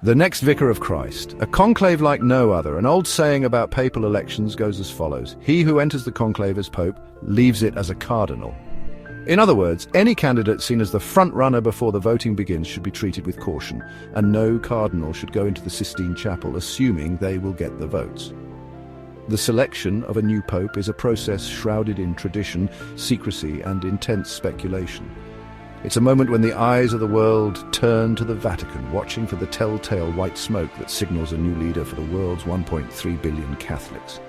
The next Vicar of Christ, a conclave like no other. An old saying about papal elections goes as follows: he who enters the conclave as pope leaves it as a cardinal. In other words, any candidate seen as the front runner before the voting begins should be treated with caution, and no cardinal should go into the Sistine Chapel assuming they will get the votes. The selection of a new pope is a process shrouded in tradition, secrecy, and intense speculation. It's a moment when the eyes of the world turn to the Vatican, watching for the telltale white smoke that signals a new leader for the world's 1.3 billion Catholics.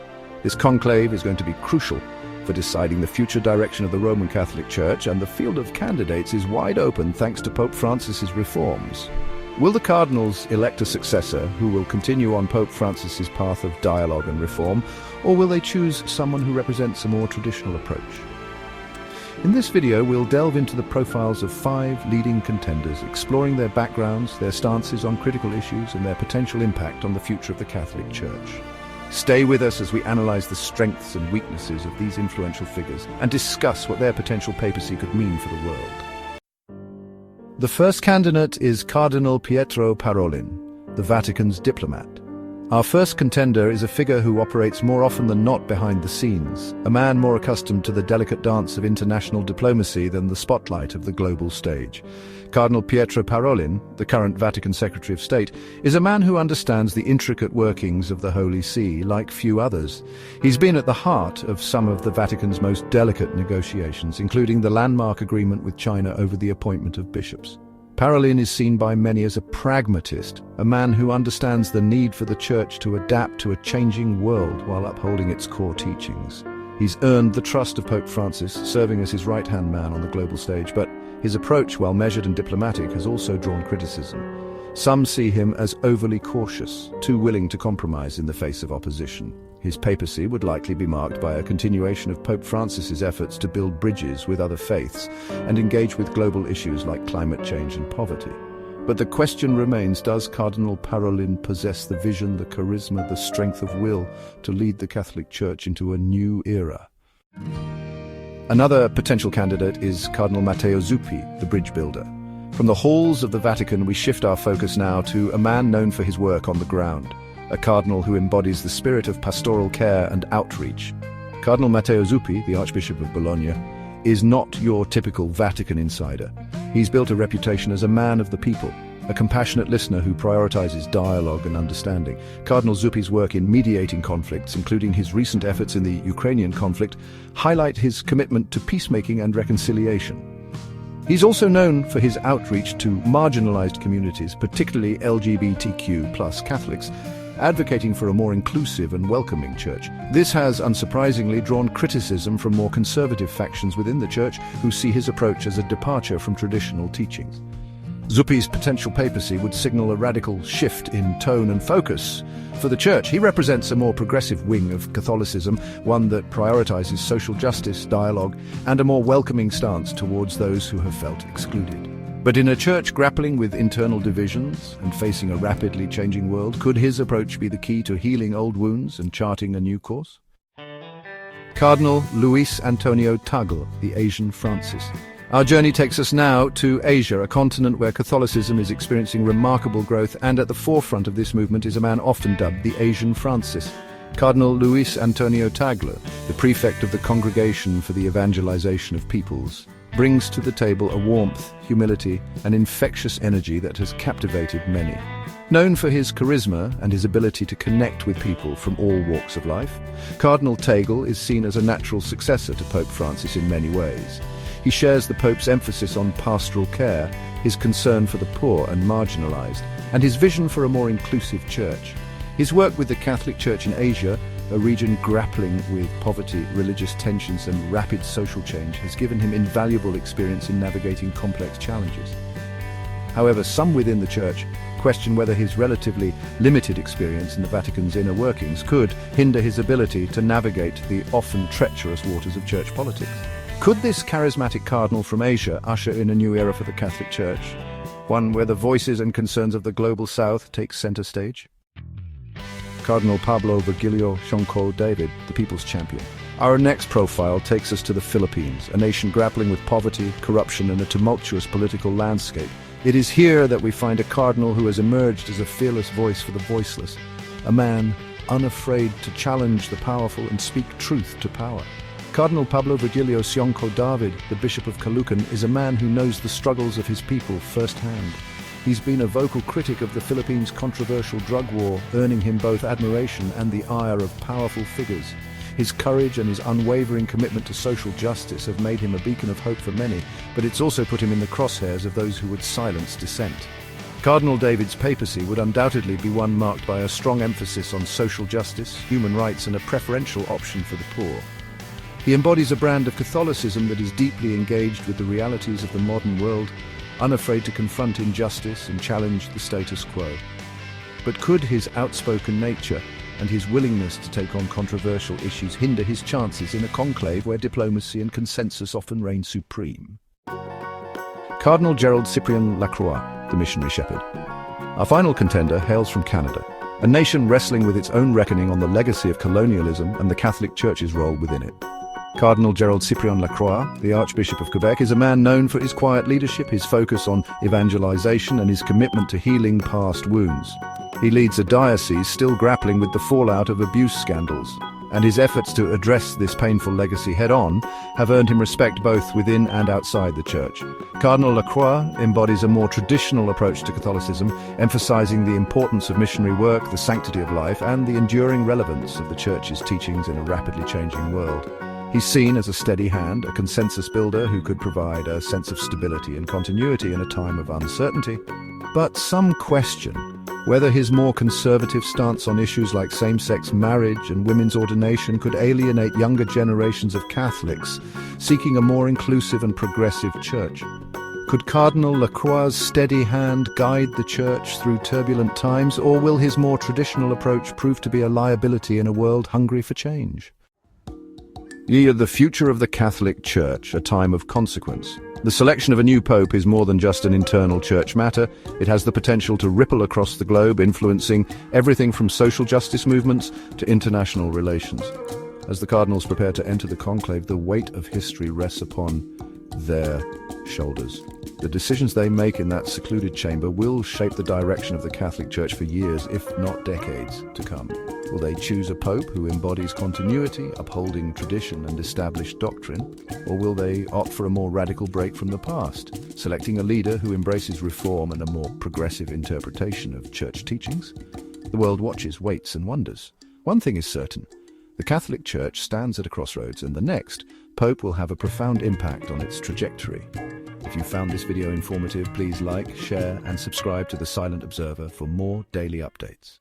This conclave is going to be crucial for deciding the future direction of the Roman Catholic Church, and the field of candidates is wide open thanks to Pope Francis's reforms. Will the Cardinals elect a successor who will continue on Pope Francis's path of dialogue and reform, or will they choose someone who represents a more traditional approach? In this video, we'll delve into the profiles of 5 leading contenders, exploring their backgrounds, their stances on critical issues, and their potential impact on the future of the Catholic Church. Stay with us as we analyze the strengths and weaknesses of these influential figures and discuss what their potential papacy could mean for the world. The first candidate is Cardinal Pietro Parolin, the Vatican's diplomat. Our first contender is a figure who operates more often than not behind the scenes, a man more accustomed to the delicate dance of international diplomacy than the spotlight of the global stage. Cardinal Pietro Parolin, the current Vatican Secretary of State, is a man who understands the intricate workings of the Holy See like few others. He's been at the heart of some of the Vatican's most delicate negotiations, including the landmark agreement with China over the appointment of bishops. Parolin is seen by many as a pragmatist, a man who understands the need for the Church to adapt to a changing world while upholding its core teachings. He's earned the trust of Pope Francis, serving as his right-hand man on the global stage, but his approach, while measured and diplomatic, has also drawn criticism. Some see him as overly cautious, too willing to compromise in the face of opposition. His papacy would likely be marked by a continuation of Pope Francis's efforts to build bridges with other faiths and engage with global issues like climate change and poverty. But the question remains, does Cardinal Parolin possess the vision, the charisma, the strength of will to lead the Catholic Church into a new era? Another potential candidate is Cardinal Matteo Zuppi, the bridge builder. From the halls of the Vatican, we shift our focus now to a man known for his work on the ground, a cardinal who embodies the spirit of pastoral care and outreach. Cardinal Matteo Zuppi, the Archbishop of Bologna, is not your typical Vatican insider. He's built a reputation as a man of the people, a compassionate listener who prioritizes dialogue and understanding. Cardinal Zuppi's work in mediating conflicts, including his recent efforts in the Ukrainian conflict, highlight his commitment to peacemaking and reconciliation. He's also known for his outreach to marginalized communities, particularly LGBTQ+ Catholics, advocating for a more inclusive and welcoming church. This has, unsurprisingly, drawn criticism from more conservative factions within the church who see his approach as a departure from traditional teachings. Zuppi's potential papacy would signal a radical shift in tone and focus for the church. He represents a more progressive wing of Catholicism, one that prioritizes social justice, dialogue, and a more welcoming stance towards those who have felt excluded. But in a church grappling with internal divisions and facing a rapidly changing world, could his approach be the key to healing old wounds and charting a new course? Cardinal Luis Antonio Tagle, the Asian Francis. Our journey takes us now to Asia, a continent where Catholicism is experiencing remarkable growth, and at the forefront of this movement is a man often dubbed the Asian Francis. Cardinal Luis Antonio Tagle, the prefect of the Congregation for the Evangelization of Peoples, brings to the table a warmth, humility, and infectious energy that has captivated many. Known for his charisma and his ability to connect with people from all walks of life, Cardinal Tagle is seen as a natural successor to Pope Francis in many ways. He shares the Pope's emphasis on pastoral care, his concern for the poor and marginalized, and his vision for a more inclusive church. His work with the Catholic Church in Asia, a region grappling with poverty, religious tensions, and rapid social change, has given him invaluable experience in navigating complex challenges. However, some within the Church question whether his relatively limited experience in the Vatican's inner workings could hinder his ability to navigate the often treacherous waters of church politics. Could this charismatic cardinal from Asia usher in a new era for the Catholic Church, one where the voices and concerns of the global South take center stage? Cardinal Pablo Virgilio Xonco David, the People's Champion. Our next profile takes us to the Philippines, a nation grappling with poverty, corruption, and a tumultuous political landscape. It is here that we find a cardinal who has emerged as a fearless voice for the voiceless, a man unafraid to challenge the powerful and speak truth to power. Cardinal Pablo Virgilio Sionco David, the Bishop of Caloocan, is a man who knows the struggles of his people firsthand. He's been a vocal critic of the Philippines' controversial drug war, earning him both admiration and the ire of powerful figures. His courage and his unwavering commitment to social justice have made him a beacon of hope for many, but it's also put him in the crosshairs of those who would silence dissent. Cardinal David's papacy would undoubtedly be one marked by a strong emphasis on social justice, human rights, and a preferential option for the poor. He embodies a brand of Catholicism that is deeply engaged with the realities of the modern world, unafraid to confront injustice and challenge the status quo. But could his outspoken nature and his willingness to take on controversial issues hinder his chances in a conclave where diplomacy and consensus often reign supreme? Cardinal Gerald Cyprien Lacroix, the Missionary Shepherd. Our final contender hails from Canada, a nation wrestling with its own reckoning on the legacy of colonialism and the Catholic Church's role within it. Cardinal Gerald Cyprien Lacroix, the Archbishop of Quebec, is a man known for his quiet leadership, his focus on evangelization, and his commitment to healing past wounds. He leads a diocese still grappling with the fallout of abuse scandals, and his efforts to address this painful legacy head-on have earned him respect both within and outside the Church. Cardinal Lacroix embodies a more traditional approach to Catholicism, emphasizing the importance of missionary work, the sanctity of life, and the enduring relevance of the Church's teachings in a rapidly changing world. He's seen as a steady hand, a consensus builder who could provide a sense of stability and continuity in a time of uncertainty. But some question whether his more conservative stance on issues like same-sex marriage and women's ordination could alienate younger generations of Catholics seeking a more inclusive and progressive church. Could Cardinal Lacroix's steady hand guide the Church through turbulent times, or will his more traditional approach prove to be a liability in a world hungry for change? The future of the Catholic Church, a time of consequence. The selection of a new pope is more than just an internal church matter. It has the potential to ripple across the globe, influencing everything from social justice movements to international relations. As the cardinals prepare to enter the conclave, the weight of history rests upon their shoulders. The decisions they make in that secluded chamber will shape the direction of the Catholic Church for years, if not decades, to come. Will they choose a pope who embodies continuity, upholding tradition and established doctrine? Or will they opt for a more radical break from the past, selecting a leader who embraces reform and a more progressive interpretation of church teachings? The world watches, waits, and wonders. One thing is certain: the Catholic Church stands at a crossroads, and the next pope will have a profound impact on its trajectory. If you found this video informative, please like, share, and subscribe to The Silent Observer for more daily updates.